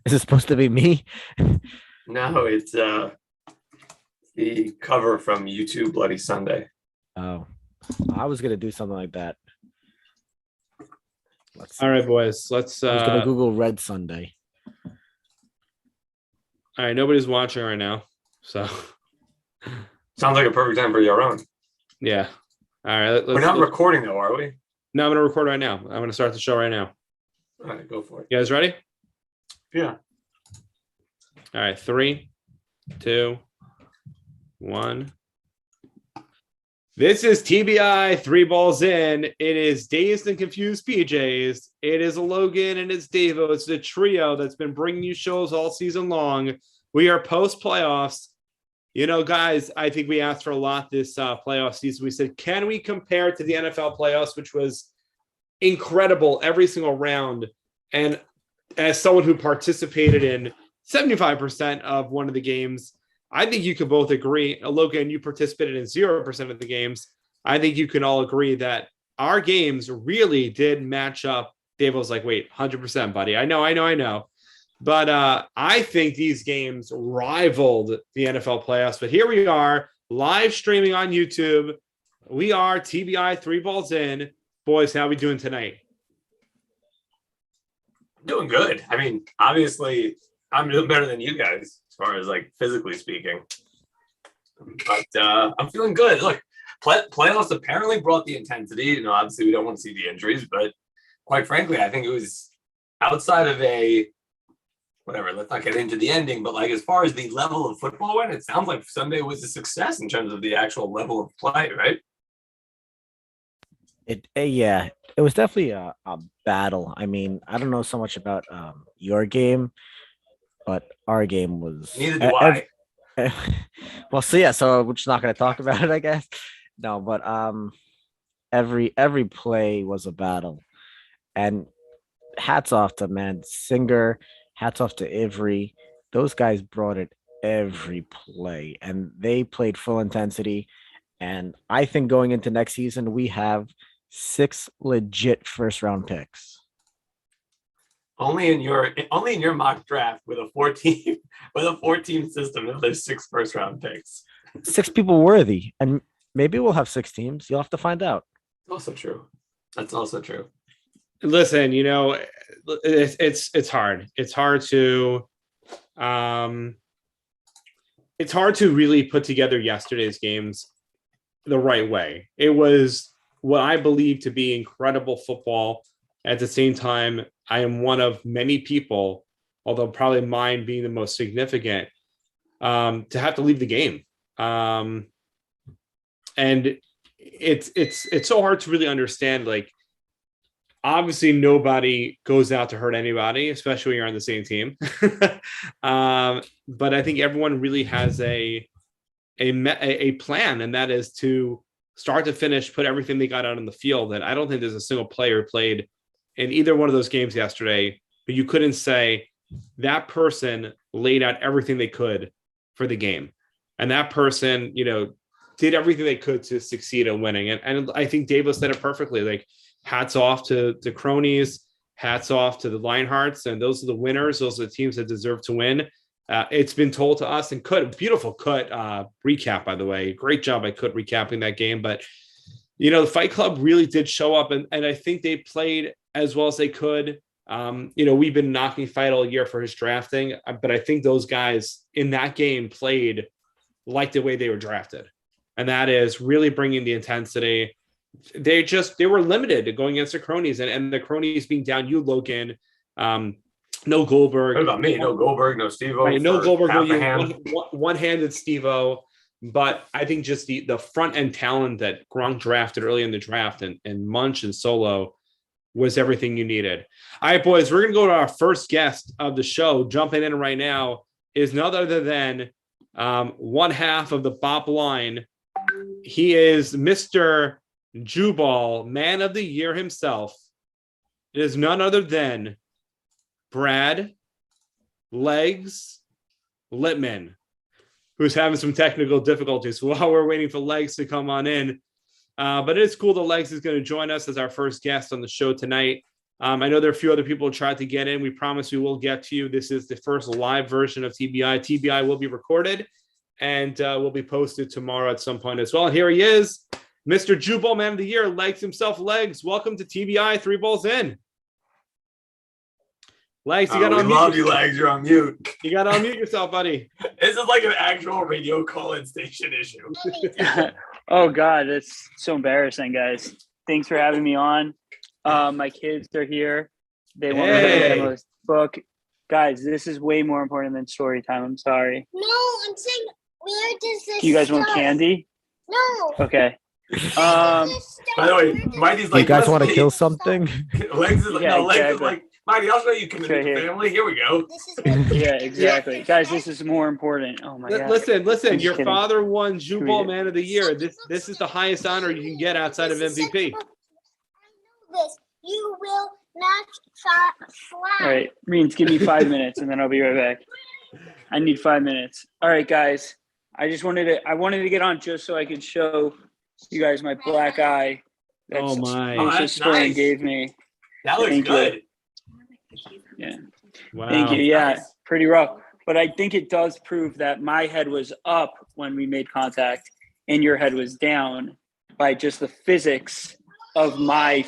Is it supposed to be me? No, it's the cover from YouTube Bloody Sunday. Oh, I was gonna do something like that. Let's All see. right, boys. Let's. I was gonna All Google Red Sunday. right, nobody's watching right now, so Sounds like a perfect time for your own. yeah. All right, We're not recording though, are we? No, I'm gonna record right now. I'm gonna start the show right now. All right, go for it. You guys ready? Yeah. All right, 3, 2, 1. This is TBI 3 balls in. It is Dazed and Confused PJs. It is Logan and it's Davo. It's the trio that's been bringing you shows all season long. We are post playoffs. You know, guys, I think we asked for a lot this playoff season. We said, can we compare it to the NFL playoffs, which was incredible every single round? And as someone who participated in 75% of one of the games, I think you can both agree. Logan, you participated in 0% of the games. I think you can all agree that our games really did match up. Dave was like, wait, 100%, buddy. I know. But I think these games rivaled the NFL playoffs. But here we are, live streaming on YouTube. We are TBI 3 balls in. Boys, how are we doing tonight? Doing good. I mean, obviously, I'm doing better than you guys as far as like physically speaking. But I'm feeling good. Look, playoffs apparently brought the intensity. You know, obviously we don't want to see the injuries, but quite frankly, I think it was outside of a whatever. Let's not get into the ending, but like as far as the level of football went, it sounds like Sunday was a success in terms of the actual level of play, right? Yeah, it was definitely a battle. I mean, I don't know so much about your game, but our game was. Neither do I. Well, so yeah, so we're just not going to talk about it, I guess. No, but every play was a battle, and hats off to man Singer, hats off to Ivry. Those guys brought it every play, and they played full intensity. And I think going into next season, we have 6 legit first round picks. Only in your mock draft with a 14 system, there's 6 first round picks. 6 people worthy, and maybe we'll have 6 teams. You'll have to find out. Also true. That's also true. Listen, you know, it's hard. It's hard to really put together yesterday's games the right way. It was what I believe to be incredible football. At the same time, I am one of many people, although probably mine being the most significant, to have to leave the game. And it's so hard to really understand. Like, obviously, nobody goes out to hurt anybody, especially when you're on the same team. But I think everyone really has a plan, and that is to start to finish, put everything they got out on the field. And I don't think there's a single player played in either one of those games yesterday, but you couldn't say that person laid out everything they could for the game. And that person, you know, did everything they could to succeed at winning. And I think Davis said it perfectly. Like, hats off to the cronies, hats off to the Lionhearts. And those are the winners. Those are the teams that deserve to win. It's been told to us, and beautiful cut recap, by the way. Great job by Cut recapping that game. But, you know, the Fight Club really did show up, and I think they played as well as they could. You know, we've been knocking Fight all year for his drafting, but I think those guys in that game played like the way they were drafted. And that is really bringing the intensity. They were limited to going against the cronies, and the cronies being down you, Logan. No Goldberg. What about me? No Goldberg, no Steve-O. Right, no Goldberg. One-handed Steve-O. But I think just the front end talent that Gronk drafted early in the draft and Munch and Solo was everything you needed. All right, boys, we're going to go to our first guest of the show. Jumping in right now is none other than one half of the Bop line. He is Mr. Jubal, Man of the Year himself. It is none other than Brad Legs Littman, who's having some technical difficulties while we're waiting for Legs to come on in. But it is cool that Legs is going to join us as our first guest on the show tonight. I know there are a few other people who tried to get in. We promise we will get to you. This is the first live version of TBI. TBI will be recorded and will be posted tomorrow at some point as well. And here he is, Mr. Jubal Man of the Year, Legs himself, Legs. Welcome to TBI 3 Balls In. Legs, you got to unmute. Love you, Legs. You're on mute. You got to unmute yourself, buddy. This is like an actual radio call-in station issue. Oh, God, that's so embarrassing, guys. Thanks for having me on. My kids are here. They want to read the most book. Guys, this is way more important than story time. I'm sorry. No, I'm saying, where does this Do you guys want start? candy? No. Okay. By the way, Mighty's like, you guys want to let's kill something? Legs is like, Yeah, Legs is exactly. like, Mighty, I'll show you committed Right to here. family. Here we go. This is Yeah, exactly. Guys, this is more important. Oh, my God. Listen. I'm just Your kidding. father won Jubal Read it. Man of the Year. This is the highest honor you can get outside of MVP. I know this. You will not fly. All right, Reens, give me 5 minutes, and then I'll be right back. I need 5 minutes. All right, guys. I wanted to get on just so I could show you guys my black eye. Oh, my. Mrs. that's Spring nice. gave me. That looks Thank you. good. Yeah. Wow. Thank you. Yeah, Nice. pretty rough. But I think it does prove that my head was up when we made contact and your head was down by just the physics of my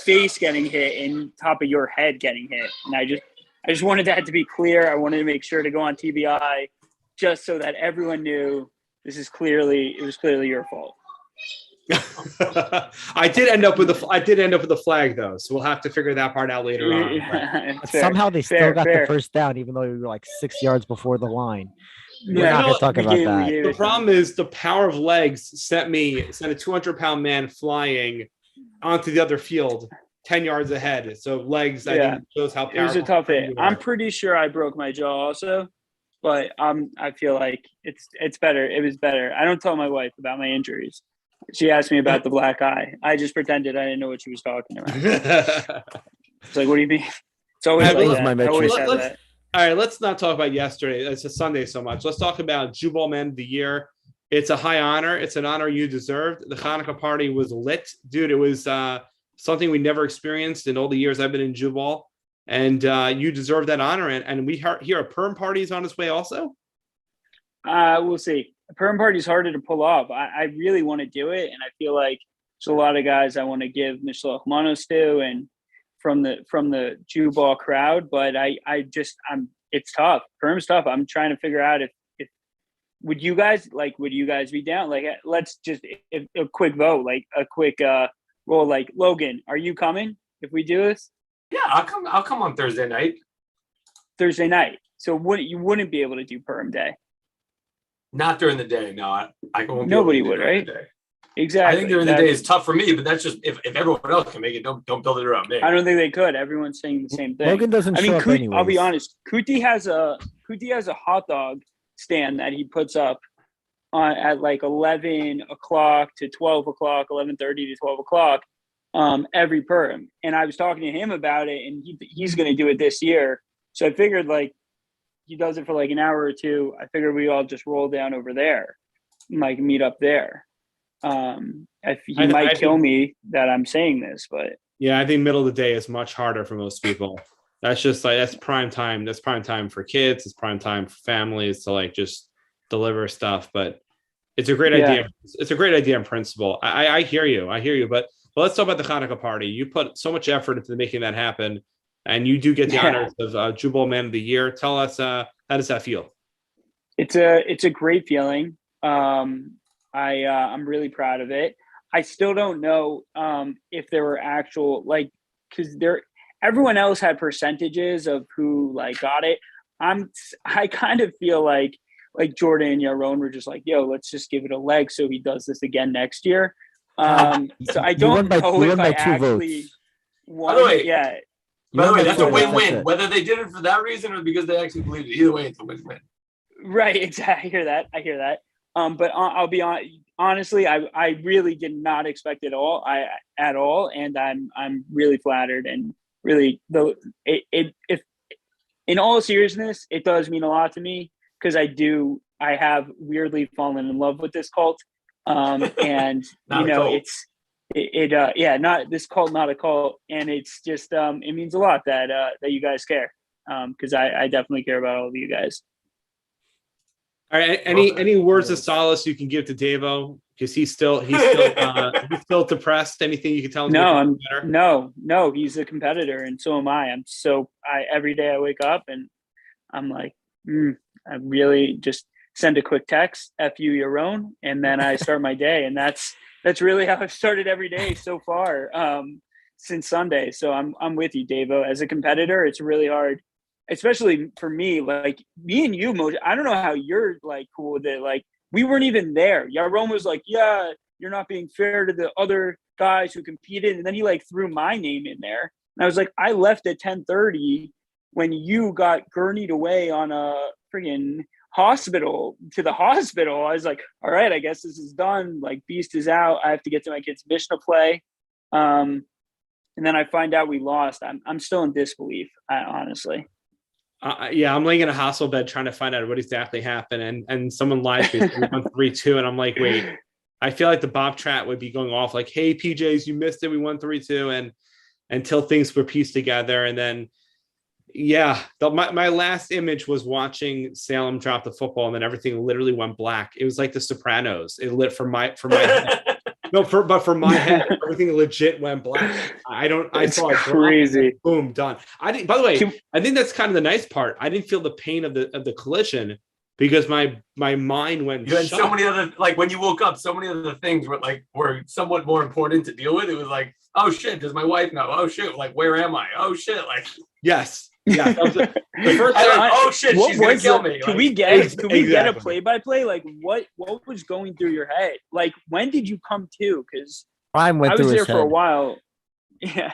face getting hit and top of your head getting hit. And I just wanted that to be clear. I wanted to make sure to go on TBI just so that everyone knew it was clearly your fault. I did end up with the flag though, so we'll have to figure that part out later on. It's fair. Somehow they still Fair, got fair. the first down, even though we were like 6 yards before the line. We're Yeah, not You know going to talk we about gave- we that. gave The it problem is the power of Legs sent a 200-pound man flying onto the other field 10 yards ahead. So Legs, I Yeah. think, shows how It was a powerful tough hit. you I'm are. pretty sure I broke my jaw also, but I feel like it's better. It was better. I don't tell my wife about my injuries. She asked me about the black eye. I just pretended I didn't know what she was talking about. It's like, what do you mean? It's always That like was that. my I metric. always have Let's- that. All right, let's not talk about yesterday. It's a Sunday so much. Let's talk about Jubal Man of the Year. It's a high honor. It's an honor you deserved. The Hanukkah party was lit. Dude, it was something we never experienced in all the years I've been in Jubal. And you deserve that honor. And we hear a perm party is on its way also. We'll see. A perm party's harder to pull off. I really want to do it, and I feel like there's a lot of guys I want to give Mishloach Manos to, and from the Jewball crowd. But it's tough. Perm's tough. I'm trying to figure out if would you guys be down? Like, let's just a quick vote, like a quick roll. Like, Logan, are you coming if we do this Yeah, I'll come on Thursday night. Thursday night? So you wouldn't be able to do perm day. Not during the day. No, I won't. be Nobody able to do would, during right? the day. Exactly. I think during the day is tough for me, but that's just if everyone else can make it. Don't build it around me. I don't think they could. Everyone's saying the same thing. Logan doesn't I show mean, up anyways. I'll be honest. Kuti has a hot dog stand that he puts up at like 11 o'clock to 12 o'clock, 11:30 to 12 o'clock every perm. And I was talking to him about it, and he's going to do it this year. So I figured like he does it for like an hour or two. I figured we all just roll down over there, like meet up there. He might kill me that I'm saying this, but Yeah, I think middle of the day is much harder for most people. That's just like that's prime time. That's prime time for kids. It's prime time for families to like just deliver stuff. But it's a great idea. It's a great idea in principle. I hear you. But let's talk about the Hanukkah party. You put so much effort into making that happen, and you do get the honors of Jubal Man of the Year. Tell us how does that feel? It's a great feeling. I'm really proud of it. I still don't know if there were actual because everyone else had percentages of who like got it. I kind of feel like Jordan and Yaron were just like, yo, let's just give it a leg so he does this again next year. So I don't know if I actually won. By the way, yeah. By the way, that's a That's win-win. it. Whether they did it for that reason or because they actually believed it, either way, it's a win-win. Right, exactly. I hear that. But I'll be honestly, I really did not expect it at all, and I'm really flattered and really if in all seriousness, it does mean a lot to me because I have weirdly fallen in love with this cult, and Not a cult. yeah, not this cult, not a cult, and it's just it means a lot that that you guys care, because I definitely care about all of you guys. All right. Any words of solace you can give to Davo, because he's still he's still depressed? Anything you can tell him? No, he's a competitor, and so am I. Every day I wake up and I'm like, I really just send a quick text, "F you, your own," and then I start my day, and that's really how I've started every day so far since Sunday. So I'm with you, Davo. As a competitor, it's really hard, especially for me. Like me and you, Moj, I don't know how you're like cool with it. Like we weren't even there. Yaron was like, "Yeah, you're not being fair to the other guys who competed," and then he like threw my name in there, and I was like, I left at 10:30 when you got gurneyed away on a friggin' to the hospital. I was like, all right, I guess this is done. Like Beast is out. I have to get to my kid's Mishnah play. And then I find out we lost. I'm still in disbelief, honestly. Yeah, I'm laying in a hospital bed trying to find out what exactly happened. And someone lied to me. We won 3-2. And I'm like, wait, I feel like the Bob Tratt would be going off like, hey, PJs, you missed it. We won 3-2. And until things were pieced together. And then, yeah, my last image was watching Salem drop the football, and then everything literally went black. It was like The Sopranos. It lit for my head. But for my head, everything legit went black. I saw it crazy. Boom, done. I didn't. By the way, I think that's kind of the nice part. I didn't feel the pain of the collision because my mind went. You had so many other, like when you woke up, so many other things were somewhat more important to deal with. It was like, oh shit, does my wife know? Oh shit, like where am I? Oh shit, like yes. Yeah, that was the first time. Oh shit, she's gonna kill me. Can we get a play-by-play? Like what was going through your head? Like when did you come to? Because I was there for a while. Yeah.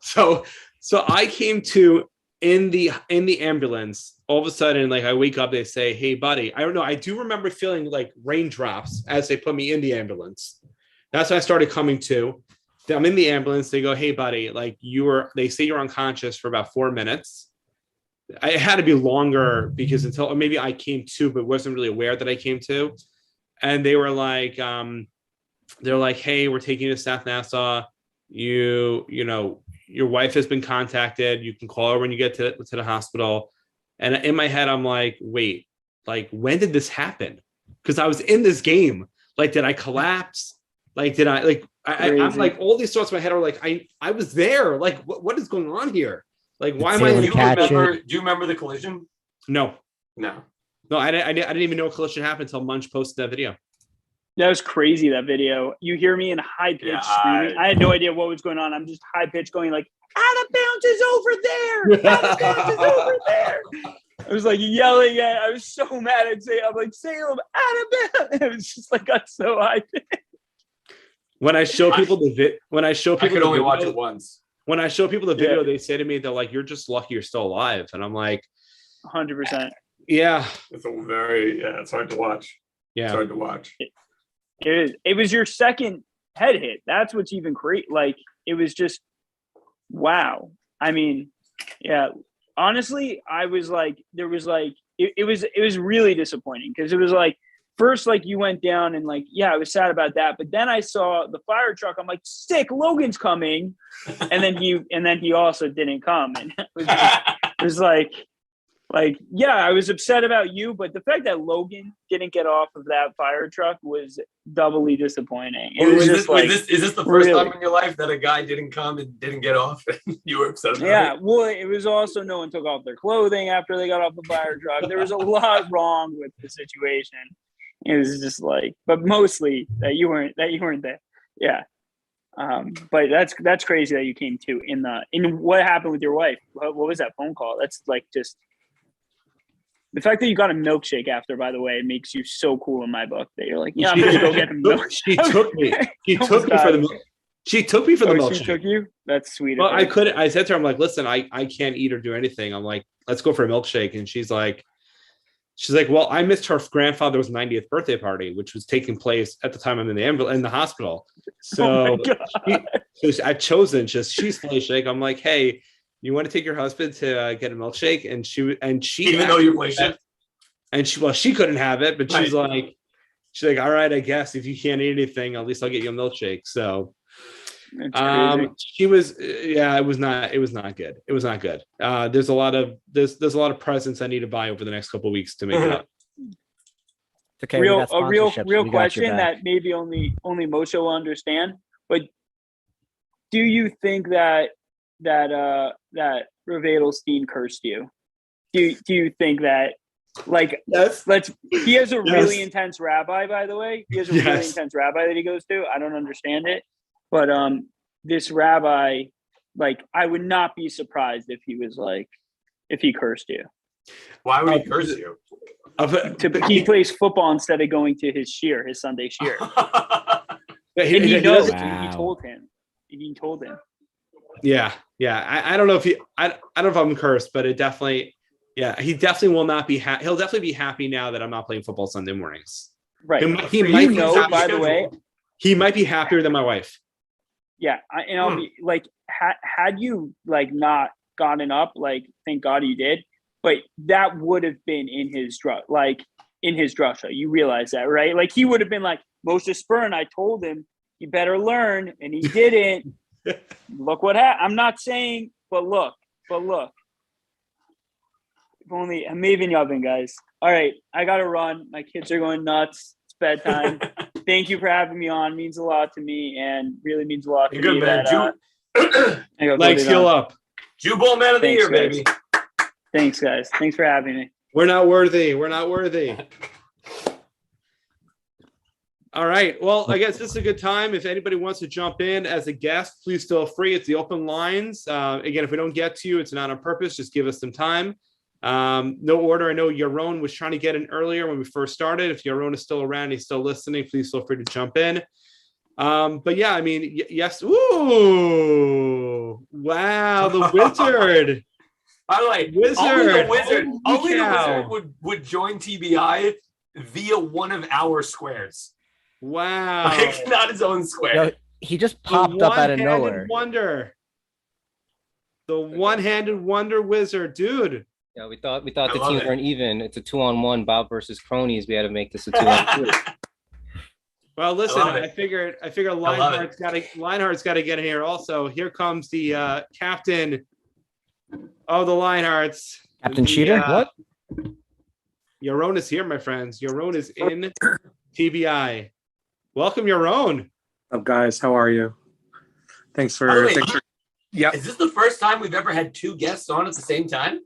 So I came to in the ambulance. All of a sudden, like I wake up, they say, "Hey, buddy." I don't know. I do remember feeling like raindrops as they put me in the ambulance. That's when I started coming to. I'm in the ambulance. They go, "Hey, buddy, like they say you're unconscious for about 4 minutes." It had to be longer because or maybe I came to, but wasn't really aware that I came to. And they were like, they're like, "Hey, we're taking you to South Nassau. You know, your wife has been contacted. You can call her when you get to the hospital." And in my head, I'm like, wait, like, when did this happen? Because I was in this game. Like, did I collapse? Like, did I like? I'm like, all these thoughts in my head are like, I was there. Like, what is going on here? Like, why am I? Do you remember the collision? No. I didn't even know a collision happened until Munch posted that video. That was crazy. That video. You hear me in high pitch screaming. I had no idea what was going on. I'm just high pitch going like, "Out of bounds is over there. Out of bounds is over there." I was like yelling at. I was so mad. I'm like, "Salem, out of bounds." It was just like got so high pitch. When I show people I could only watch it once. When I show people the video, they say to me, they're like, "You're just lucky you're still alive." And I'm like, 100%. Yeah. It's hard to watch. Yeah. It's hard to watch. It is. It was your second head hit. That's what's even great. Like, it was just, wow. I mean, yeah, honestly, I was like, there was like, it was really disappointing because it was like, first, like you went down and like, yeah, I was sad about that. But then I saw the fire truck. I'm like, sick, Logan's coming. And then he also didn't come. And it was like, yeah, I was upset about you. But the fact that Logan didn't get off of that fire truck was doubly disappointing. Is this the first time in your life that a guy didn't come and didn't get off? And you were upset about it? Yeah, well, it was also no one took off their clothing after they got off the fire truck. There was a lot wrong with the situation. It was just like, but mostly that you weren't there. Yeah. But that's crazy that you came to in what happened with your wife. What was that phone call? That's like just the fact that you got a milkshake after, by the way, makes you so cool in my book that you're like, yeah, I'm gonna go get a milkshake. She took me for the milkshake. She took me for the milkshake. She took you? That's sweet. Well, I said to her, I'm like, listen, I can't eat or do anything. I'm like, let's go for a milkshake. And she's like, well, I missed her grandfather's 90th birthday party, which was taking place at the time I'm in the hospital. So I've chosen she's fully shake. I'm like, hey, you want to take your husband to get a milkshake? And she even though you're play shift, and she couldn't have it, but she's like, she's like, all right, I guess if you can't eat anything, at least I'll get you a milkshake. So That's crazy. she was, it was not good. It was not good. There's a lot of presents I need to buy over the next couple of weeks to make it up. It's okay. We got A real sponsorships. We got your question back. that maybe only Moshe will understand. But do you think that Rav Edelstein cursed you? Do you think that, like, Yes. he has a really Yes. intense rabbi, by the way. He has a really Yes. intense rabbi that he goes to. I don't understand it, but this rabbi, like, I would not be surprised if he was like, if he cursed you. Why would he curse you? He plays football instead of going to his Sunday shir. And he He knows. doesn't- He Wow. told him. He told him. Yeah. I don't know if I don't know if I'm cursed, but it definitely, he definitely will not be he'll definitely be happy now that I'm not playing football Sunday mornings. Right. He You might know, by the way, he might be happier than my wife. yeah, and I'll be like, had you like not gotten up, like, thank God you did, but that would have been in his drasha. You realize that, right? Like, he would have been like, Moshe Spurn, I told him he better learn, and he didn't. Look what happened. I'm not saying, but look. If only I'm even yubbing, guys. All right, I gotta run. My kids are going nuts. It's bedtime. Thank you for having me on. Means a lot to me, and really means a lot to You're me. good, man. I got Legs voted heal on. up. Jubal Man of the Thanks, Year, guys. baby. Thanks, guys. Thanks for having me. We're not worthy. All right. Well, I guess this is a good time. If anybody wants to jump in as a guest, please feel free. It's the open lines. Again, if we don't get to you, it's not on purpose. Just give us some time. No order. I know Yaron was trying to get in earlier when we first started. If Yaron is still around, he's still listening, please feel free to jump in. But yeah, I mean, yes. Ooh, wow, the wizard. By the way, Wizard. only the cow. wizard would join TBI via one of our squares. Wow. Like, not his own square. Yo, he just popped up out of nowhere. Wonder. The one-handed wonder wizard, dude. Yeah, we thought I the love teams it. weren't even. It's a 2-on-1 Bob versus cronies. We had to make this a 2-on-2. Well, listen, love it. I figure love Lionheart's got to get in here. Also, here comes the captain of the Lionhearts. Captain Cheater? What? Yaron is here, my friends. Yaron is in TBI. Welcome, Yaron. Up, guys? How are you? Thanks By the for. way, Yeah. Is this the first time we've ever had two guests on at the same time?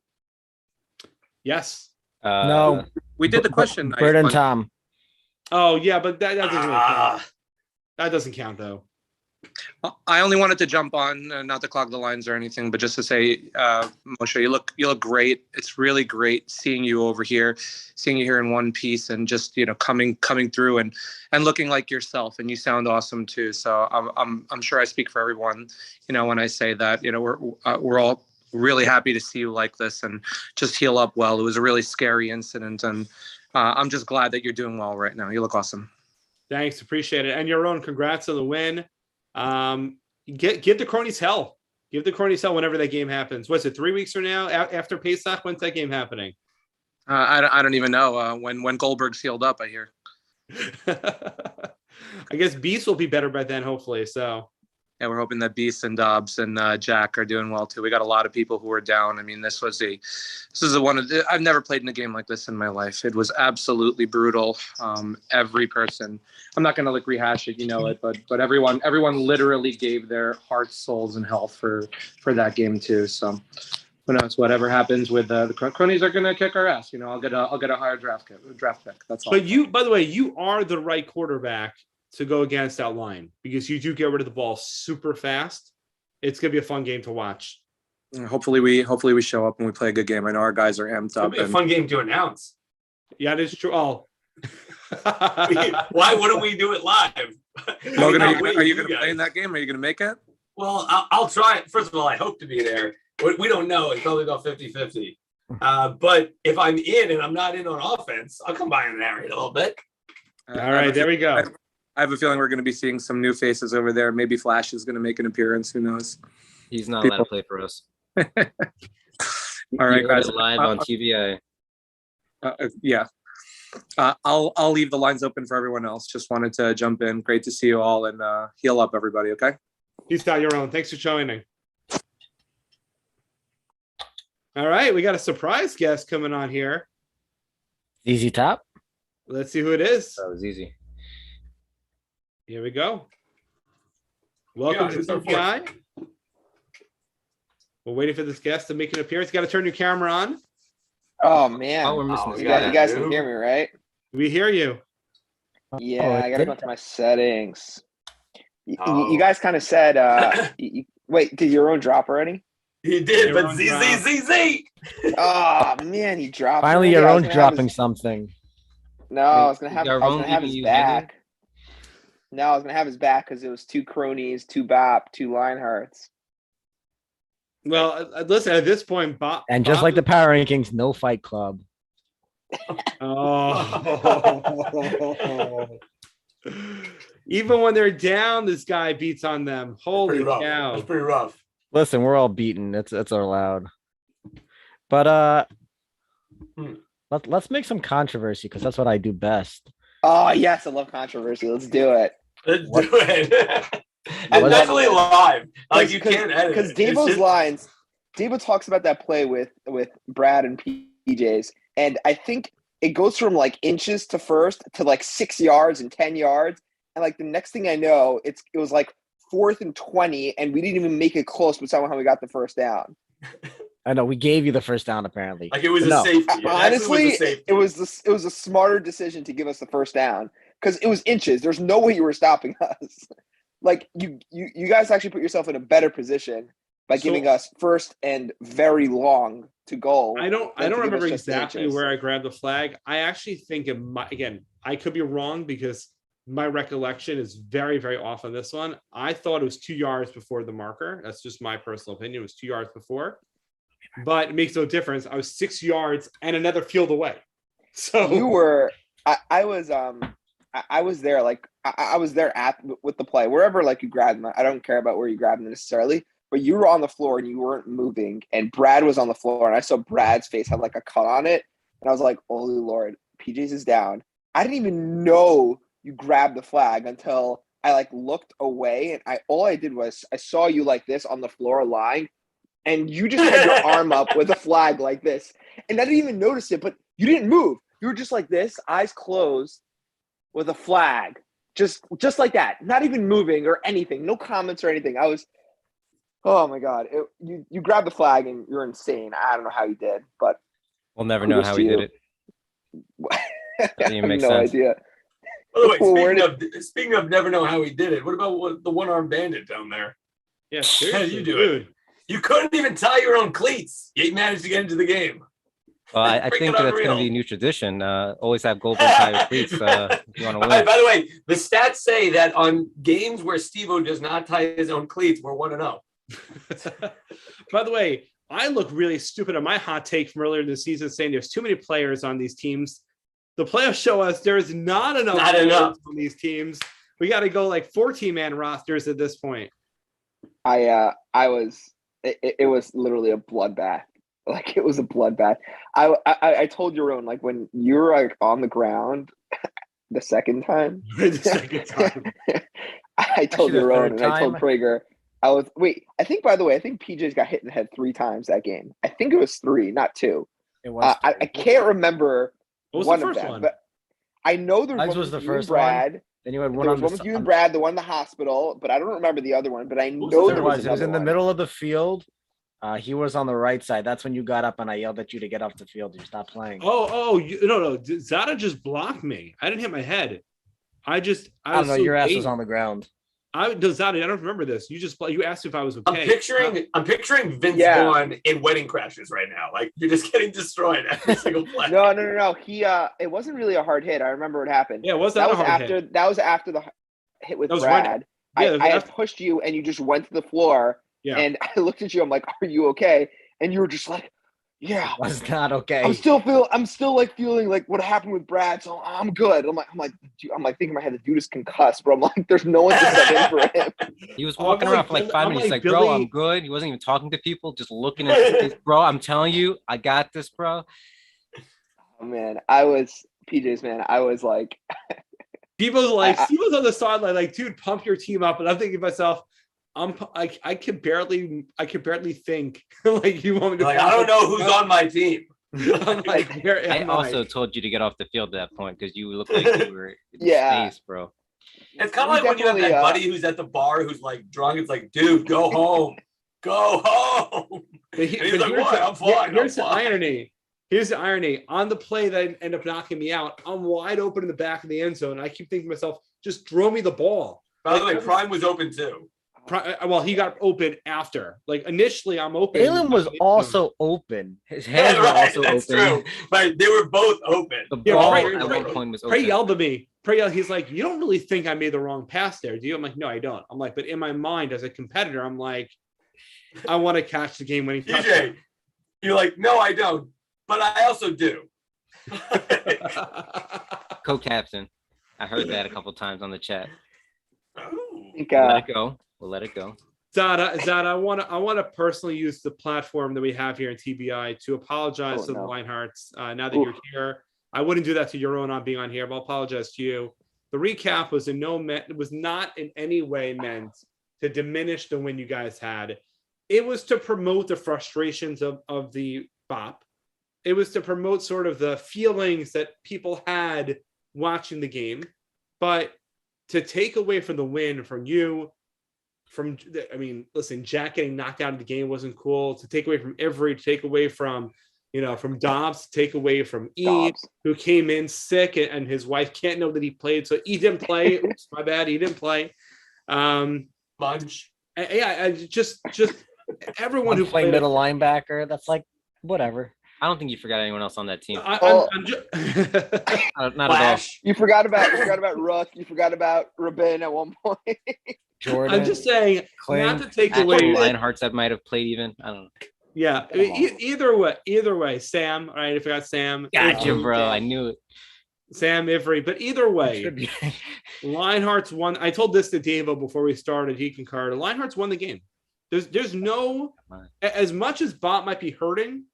Yes. No, We did the question. Bird and Tom. Oh, yeah, but that doesn't really count. Ah, That doesn't count, though. I only wanted to jump on, not to clog the lines or anything, but just to say, Moshe, you look great. It's really great seeing you over here, seeing you here in one piece, and just coming through and looking like yourself. And you sound awesome too. So I'm sure I speak for everyone, when I say that. We're all really happy to see you like this and just heal up well. It was a really scary incident, and I'm just glad that you're doing well right now. You look awesome. Thanks, appreciate it. And Yaron, congrats on the win. Give the cronies hell. Give the cronies hell whenever that game happens. What's it, 3 weeks from now? After Pesach? When's that game happening? I don't even know. When Goldberg's healed up, I hear. I guess Beast will be better by then, hopefully. So Yeah, we're hoping that Beast and Dobbs and Jack are doing well too. We got a lot of people who are down. I mean, this is I've never played in a game like this in my life. It was absolutely brutal. Every person, I'm not going to rehash it, it, but everyone literally gave their hearts, souls, and health for that game too. So who knows? Whatever happens with the cronies are going to kick our ass. I'll get a higher draft pick. That's all. But you, by the way, you are the right quarterback to go against that line because you do get rid of the ball super fast. It's gonna be a fun game to watch. Hopefully we show up and we play a good game. I know our guys are amped it'll up. be a fun game to announce. Yeah, it is true. Oh. Why wouldn't we do it live? Logan, are you going to play in that game? Are you going to make it? Well, I'll try it. First of all, I hope to be there. We don't know. It's probably about 50-50. But if I'm in and I'm not in on offense, I'll come by and narrate a little bit. All right, there we go. I have a feeling we're going to be seeing some new faces over there. Maybe Flash is going to make an appearance. Who knows? He's not allowed to play for us. All right, guys. Live on TBI. Yeah. I'll leave the lines open for everyone else. Just wanted to jump in. Great to see you all, and heal up, everybody. Okay. Peace out, your own. Thanks for joining. All right, we got a surprise guest coming on here. Easy top. Let's see who it is. That was easy. Here we go. Welcome to TPI. We're waiting for this guest to make an appearance. Got to turn your camera on. Oh man, Oh, we're missing this you guy. guys can hear me, right? We hear you. Yeah, I gotta go to my settings. Oh. You guys kind of said, wait, did your own drop already? He did, Your but own ZZZZ. Oh man, he dropped. Finally, already. your I was own gonna have dropping his- something. No, I was gonna have, Your I was own gonna have leaving his you back. No, I was gonna have his back because it was 2 cronies, 2 bop, 2 Lionhearts. Well, listen, at this point, Bob. And just Bob like the power rankings, no Fight Club. Oh. Even when they're down, this guy beats on them. Holy Pretty rough. cow. That's pretty rough. Listen, we're all beaten. It's allowed. But let's make some controversy because that's what I do best. Oh yes, I love controversy. Let's do it. Let's do it. And Let's- definitely live. Like you can't edit Because it. It's Devo's just- lines. Devo talks about that play with Brad and PJs, and I think it goes from like inches to first to like 6 yards and 10 yards, and like the next thing I know, it was like 4th and 20, and we didn't even make it close, but somehow we got the first down. I know we gave you the first down apparently. Like it was No. a safety. It actually was Honestly, a safety. it was a smarter decision to give us the first down because it was inches. There's no way you were stopping us. Like you guys actually put yourself in a better position by giving us first and very long to goal. I don't than to give remember us just exactly inches. where I grabbed the flag. I actually think it might, again, I could be wrong because my recollection is very, very off on this one. I thought it was 2 yards before the marker. That's just my personal opinion. It was 2 yards before, but it makes no difference. I was 6 yards and another field away. So You were. I was. I was there. Like I was there with the play wherever. Like you grabbed them. I don't care about where you grabbed them necessarily. But you were on the floor and you weren't moving, and Brad was on the floor, and I saw Brad's face had like a cut on it, and I was like, "Holy Lord, PJ's is down." I didn't even know you grabbed the flag until I like looked away, and all I did was I saw you like this on the floor lying, and you just had your arm up with a flag like this, and I didn't even notice it, but you didn't move. You were just like this, eyes closed, with a flag, just like that, not even moving or anything, no comments or anything. I was. Oh my God! You grabbed the flag and you're insane. I don't know how you did, but We'll never know how he did it. Doesn't even I make have no sense. idea. By the way, Well, speaking of never know how he did it, what about the one-armed bandit down there? yeah, How seriously, did you do dude. it? You couldn't even tie your own cleats. You managed to get into the game. Well, I Freaking think that's going to unreal. be a new tradition. Always have golden tire cleats if you want to win. By the way, the stats say that on games where Steve-O does not tie his own cleats, we're 1-0. By the way, I look really stupid on my hot take from earlier in the season saying there's too many players on these teams. The playoffs show us there's not enough players on these teams. We got to go like 14-man rosters at this point. It was literally a bloodbath. Like it was a bloodbath. I told Jeroen, like when you were like on the ground the second time. The second time. I told Actually, the Jeroen third and I told time. Prager. I think PJ's got hit in the head 3 times that game. I think it was 3, not 2. It was. I can't remember What was one the of first them, one? but I know there's Mine one was with the you and first one. Brad. Then you had There one was on one the with you and Brad, the one in the hospital, but I don't remember the other one. But I What was know the there third was It was in another the one. middle of the field. He was on the right side. That's when you got up and I yelled at you to get off the field. You stopped playing. No. Zada just blocked me. I didn't hit my head. I I don't know. so Your ass was dazed. on the ground. Zada, I don't remember this. You asked if I was okay. I'm picturing Vince Yeah. Vaughn in Wedding Crashers right now. Like you're just getting destroyed every single play. No. He it wasn't really a hard hit. I remember what happened. Yeah, it was that not was a hard after hit. that was after the hit with That was right- Brad. Yeah, I had after- pushed you and you just went to the floor. Yeah. And I looked at you. I'm like, "Are you okay?" And you were just like, "Yeah." Was not okay. I'm still like feeling like what happened with Brad, so I'm good. I'm like thinking in my head, the dude is concussed, bro. I'm like, there's no one to step in for him. He was I'm walking like around for like Billy- 5 I'm minutes, like like, bro, Billy- I'm good. He wasn't even talking to people, just looking at his face. Bro, I'm telling you, I got this, bro. Oh man, PJs, man, I was like, People's like, Steve's on the sideline, like, dude, pump your team up. And I'm thinking to myself, I can barely think. Like, you want me to? Like, I don't know who's on my team. I'm like, where I am also told you to get off the field at that point because you look like you were in space, bro. It's kind of like when you have that buddy who's at the bar who's like drunk. It's like, dude, go home. Go home. But he's like, what? I'm fine. Here's the irony. Here's the irony. On the play that ended up knocking me out, I'm wide open in the back of the end zone. And I keep thinking to myself, just throw me the ball. By the way, Prime was open too. Well, he got open after. Like, initially, I'm open. Jalen was also open. His hands were also that's open. True. But they were both open. The ball at one point was open. Prey yelled at me. He's like, you don't really think I made the wrong pass there, do you? I'm like, no, I don't. I'm like, but in my mind as a competitor, I'm like, I want to catch the game-winning touchdown. You're like, no, I don't. But I also do. Co-captain. I heard that a couple times on the chat. Let it go. We'll let it go. Zada, I want to personally use the platform that we have here in TBI to apologize to the Lionhearts. Now that you're here, I wouldn't do that to your own on being on here, but I'll apologize to you. The recap was not in any way meant to diminish the win you guys had. It was to promote the frustrations of the BOP. It was to promote sort of the feelings that people had watching the game, but to take away from the win from you, listen, Jack getting knocked out of the game wasn't cool. To take away from Every, to take away from Dobbs, to take away from E, who came in sick and his wife can't know that he played. So E didn't play. Oops, my bad. He didn't play. Bunch. Yeah, just everyone who played middle linebacker. That's like, whatever. I don't think you forgot anyone else on that team. Not at all. You forgot about Rook. You forgot about Rabin at one point. Jordan. I'm just saying, not to take away Lionhearts that might have played even. I don't know. Yeah. Either way, Sam. All right, I forgot Sam. Gotcha, bro. I knew it. Sam Ivry. But either way, Lionhearts won. I told this to Davo before we started. He concurred. Lionhearts won the game. There's no, as much as Bot might be hurting,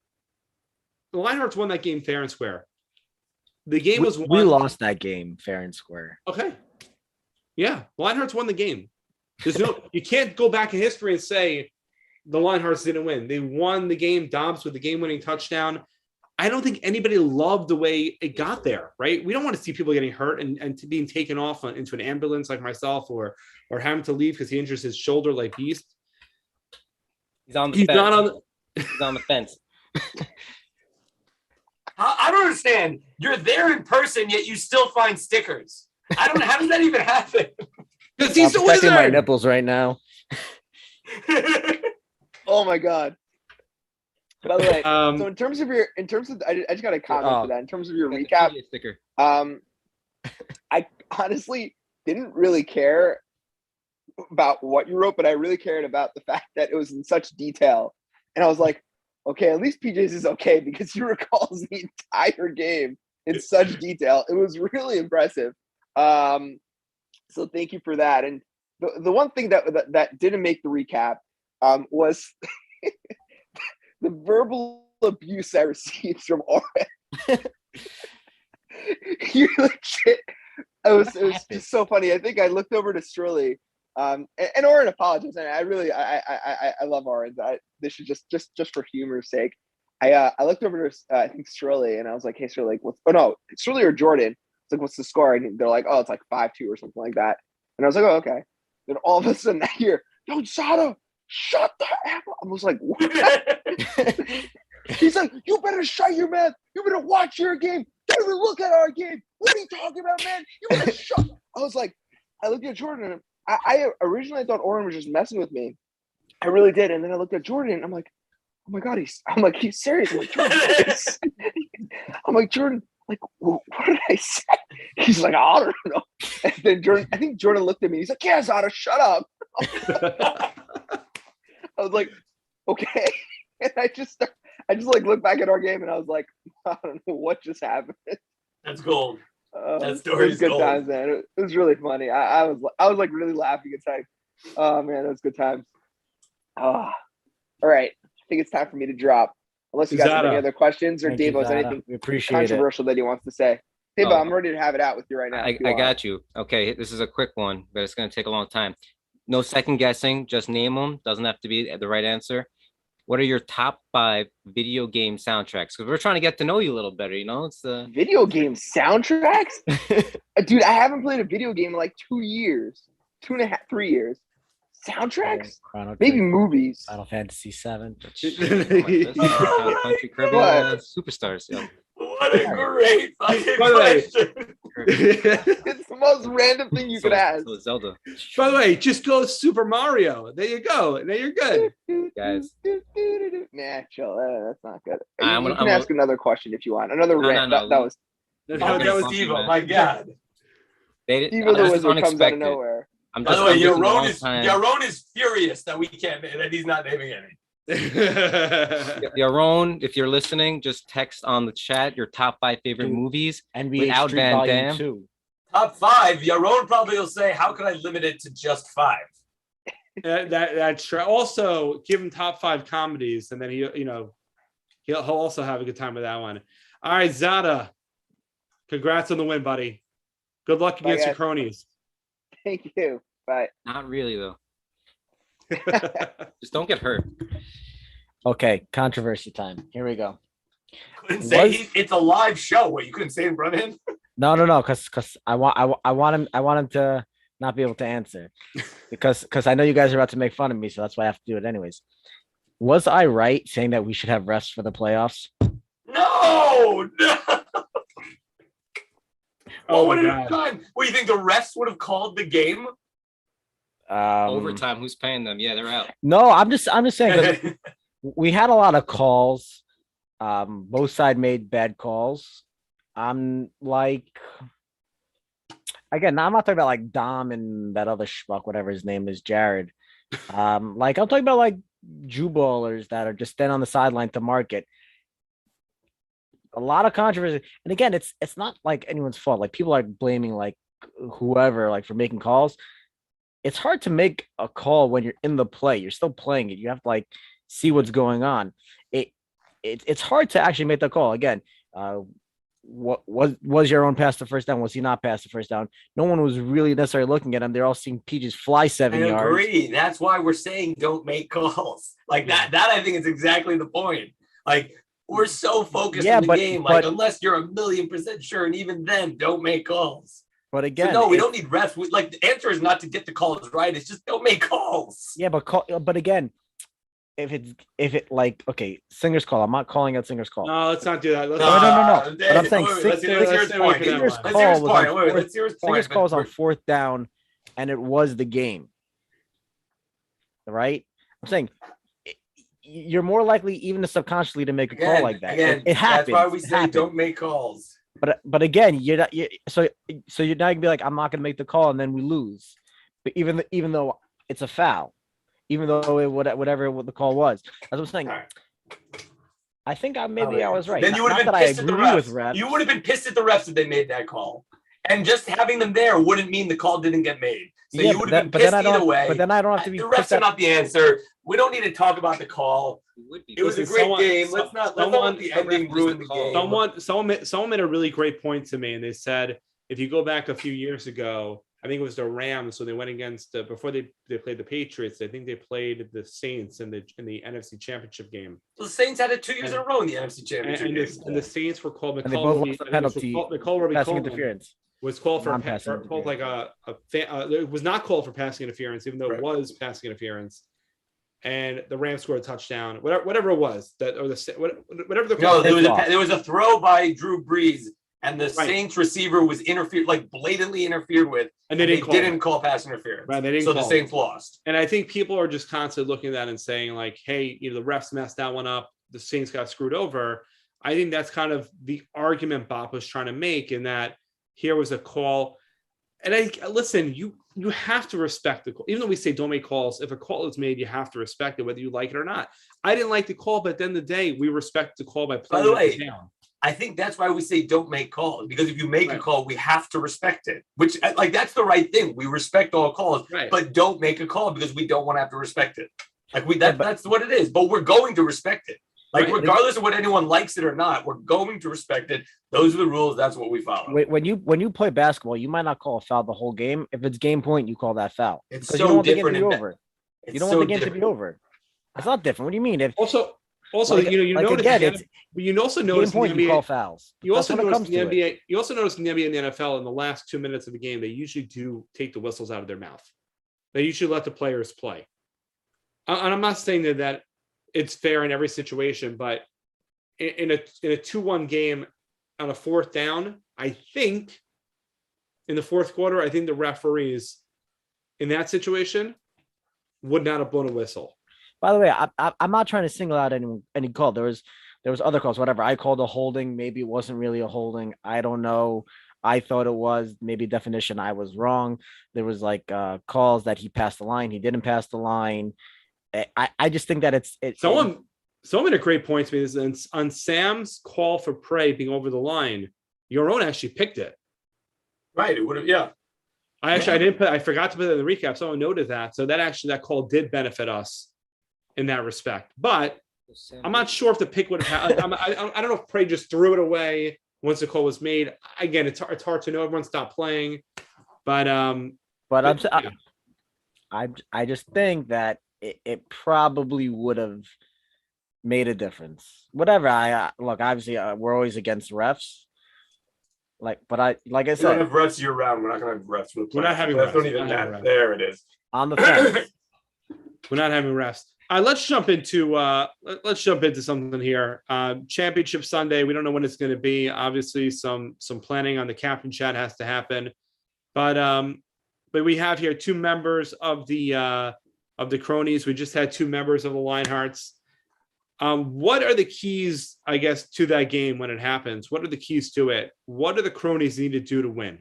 the Lionhearts won that game fair and square. The game was won. We lost that game fair and square. Okay. Yeah. Lionhearts won the game. There's no, you can't go back in history and say the Lionhearts didn't win. They won the game. Dobbs with the game-winning touchdown. I don't think anybody loved the way it got there, right? We don't want to see people getting hurt and to being taken off into an ambulance like myself or having to leave because he injures his shoulder like Beast. He's on the fence. He's on the fence. I don't understand. You're there in person, yet you still find stickers. I don't know. How does that even happen? Because he's the wizard. My wizard. nipples right now. Oh my god. By the way, so in terms of I just got a comment for that. In terms of your recap, sticker. I honestly didn't really care about what you wrote, but I really cared about the fact that it was in such detail. And I was like, okay, at least PJ's is okay because he recalls the entire game in such detail. It was really impressive. So thank you for that. And the one thing that didn't make the recap was the verbal abuse I received from Oren. You're legit. It was just so funny. I think I looked over to Shirley, and Oren apologized. And I love Oren. This is just for humor's sake. I looked over to I think Shirley, and I was like, "Hey Shirley, Shirley or Jordan?" It's like, "What's the score?" And they're like, "Oh, it's like 5-2 or something like that." And I was like, "Oh, okay." Then all of a sudden I hear, "Yo, Sada, shut the F up." I was like, "What?" He's like, "You better shut your mouth. You better watch your game. Don't even look at our game. What are you talking about, man? You better shut." I was like, I looked at Jordan, and I originally thought Oren was just messing with me. I really did. And then I looked at Jordan, and I'm like, "Oh my god, he's serious." I'm like, Jordan, like, what did I say? He's like, "I don't know." And then I think Jordan looked at me. He's like, "Yeah, Zada, shut up." I was like, "Okay." And I just like looked back at our game, and I was like, I don't know what just happened. That's gold. That story story's was good gold. times, man. It was really funny. I was like really laughing. It's like, oh man, it was good times. All right, I think it's time for me to drop. Unless you guys have any other questions or Thank you, Dave has Zada. anything We appreciate controversial that he wants to say. Hey, but I'm ready to have it out with you right now. I got you. Okay, this is a quick one, but it's going to take a long time. No second guessing. Just name them. Doesn't have to be the right answer. What are your top 5 video game soundtracks? Because we're trying to get to know you a little better. It's the video game soundtracks. Dude, I haven't played a video game in like 2 years, 2.5, 3 years. Soundtracks? Maybe movies. Final Fantasy VII. Country Caribbean Superstars. Yeah. What a great fucking question. It's the most random thing you could ask. So Zelda. By the way, just go Super Mario. There you go. Now you're good. Guys. Nah, chill. That's not good. I'm you can ask another question if you want. Another rant. No. That was Steve. Oh my God. Steve the Wizard comes out of nowhere. By the way, Yaron is furious that he's not naming any. Yaron, if you're listening, just text on the chat your top 5 favorite movies NBA without Street Van Volume Damme. 2. Top 5. Yaron probably will say, "How can I limit it to just 5?" That's true. Also, give him top 5 comedies, and then he'll also have a good time with that one. All right, Zada, congrats on the win, buddy. Good luck against your cronies. Thank you. Bye. Not really though. Just don't get hurt. Okay, controversy time. Here we go. Couldn't say it's a live show. What, you couldn't say in front of him? No, because I want him to not be able to answer because I know you guys are about to make fun of me, so that's why I have to do it anyways. Was I right saying that we should have refs for the playoffs? No. Oh what my God. time? What do you think the refs would have called the game? Overtime. Who's paying them? Yeah, they're out. No, I'm just saying we had a lot of calls. Both sides made bad calls. I'm like, again, I'm not talking about like Dom and that other schmuck, whatever his name is, Jared. Like I'm talking about like Jewballers that are just standing on the sideline to market. A lot of controversy, and again, it's not like anyone's fault. Like people are blaming like whoever like for making calls. It's hard to make a call when you're in the play. You're still playing it. You have to like see what's going on. It's hard to actually make the call. Again, what was your own pass the first down? Was he not past the first down? No one was really necessarily looking at him. They're all seeing Peaches fly 7 yards. I agree. That's why we're saying don't make calls. Like that I think is exactly the point. Like we're so focused on the game. Like unless you're 1,000,000% sure, and even then, don't make calls. But again, so no, we don't need refs. The answer is not to get the calls right. It's just don't make calls. Yeah, but again, if it like okay, Singer's call. I'm not calling out Singer's call. No, let's not do that. No. But I'm saying Singer's call was on 4th down, and it was the game. Right? I'm saying you're more likely, even subconsciously, to make a call like that. Again, it happens. That's why we say don't make calls. But again, you're not. So you're not gonna be like, I'm not gonna make the call, and then we lose. But even though it's a foul, even though whatever the call was, that's what I'm saying. Right. I think I was right. Then you would have been pissed at the refs. You would have been pissed at the refs if they made that call. And just having them there wouldn't mean the call didn't get made. So you would have been pissed either way. But then I don't have to be. The refs are not the answer. We don't need to talk about the call. It was a great game. Let's not let the ending ruin the game. Someone made a really great point to me, and they said if you go back a few years ago, I think it was the Rams. So they went against before they played the Patriots. I think they played the Saints in the NFC Championship game. Well, the Saints had it 2 years in a row in the NFC Championship game. And the Saints were called. And they both lost the penalty. Passing interference. Was called for like it was not called for passing interference, even though it was passing interference. And the Rams scored a touchdown, whatever it was whatever the call. No, there was a throw by Drew Brees, and the Saints receiver was blatantly interfered with, and they didn't call pass interference. Right, they didn't. So the Saints lost. And I think people are just constantly looking at that and saying like, "Hey, the refs messed that one up. The Saints got screwed over." I think that's kind of the argument Bob was trying to make, in that here was a call. And listen, you have to respect the call. Even though we say don't make calls, if a call is made, you have to respect it, whether you like it or not. I didn't like the call, but at the end of the day, we respect the call by playing it down. I think that's why we say don't make calls, because if you make a call, we have to respect it, which like that's the right thing. We respect all calls, but don't make a call because we don't want to have to respect it. Like that's what it is, but we're going to respect it. Like, Right. regardless of what anyone likes it or not, we're going to respect it. Those are the rules. That's what we follow. When you play basketball, you might not call a foul the whole game. If it's game point, you call that foul It's because so you don't want the game to different be in over. It's You don't so want the game to different. be over. It's not different. What do you mean? If Also, like, you notice again, again, it's but you also game notice in the point, you call NBA, fouls. you That's also when it notice comes in the to it. NBA, you also notice in the NBA and the NFL in the last 2 minutes of the game, they usually do take the whistles out of their mouth. They usually let the players play. And I'm not saying that it's fair in every situation, but in a 2-1 game on a fourth down, I think in the fourth quarter, I think the referees in that situation would not have blown a whistle. By the way, I'm not trying to single out any call. There was other calls. Whatever I called a holding, maybe it wasn't really a holding. I don't know. I thought it was. Maybe definition I was wrong. There was like calls that he passed the line. He didn't pass the line. I just think that Someone made a great point to me. This is on Sam's call for prey being over the line. Your own actually picked it. Right. It would have. Yeah. I forgot to put it in the recap. Someone noted that. So that call did benefit us in that respect. But I'm not sure if the pick would have happened. I don't know if Prey just threw it away once the call was made. Again, it's hard to know. Everyone stopped playing. But yeah. I just think that it probably would have made a difference. Whatever. Look, obviously, we're always against refs. Like I We don't said, have refs year round. We're not going to have refs. We're not having refs. refs. Don't even matter. There it is. On the fence. We're not having refs. All right, let's jump into something here. Championship Sunday. We don't know when it's going to be. Obviously, some planning on the captain chat has to happen. But we have here 2 members of the cronies. We just had 2 members of the Lionhearts. What are the keys, I guess, to that game when it happens? What are the keys to it? What do the cronies need to do to win?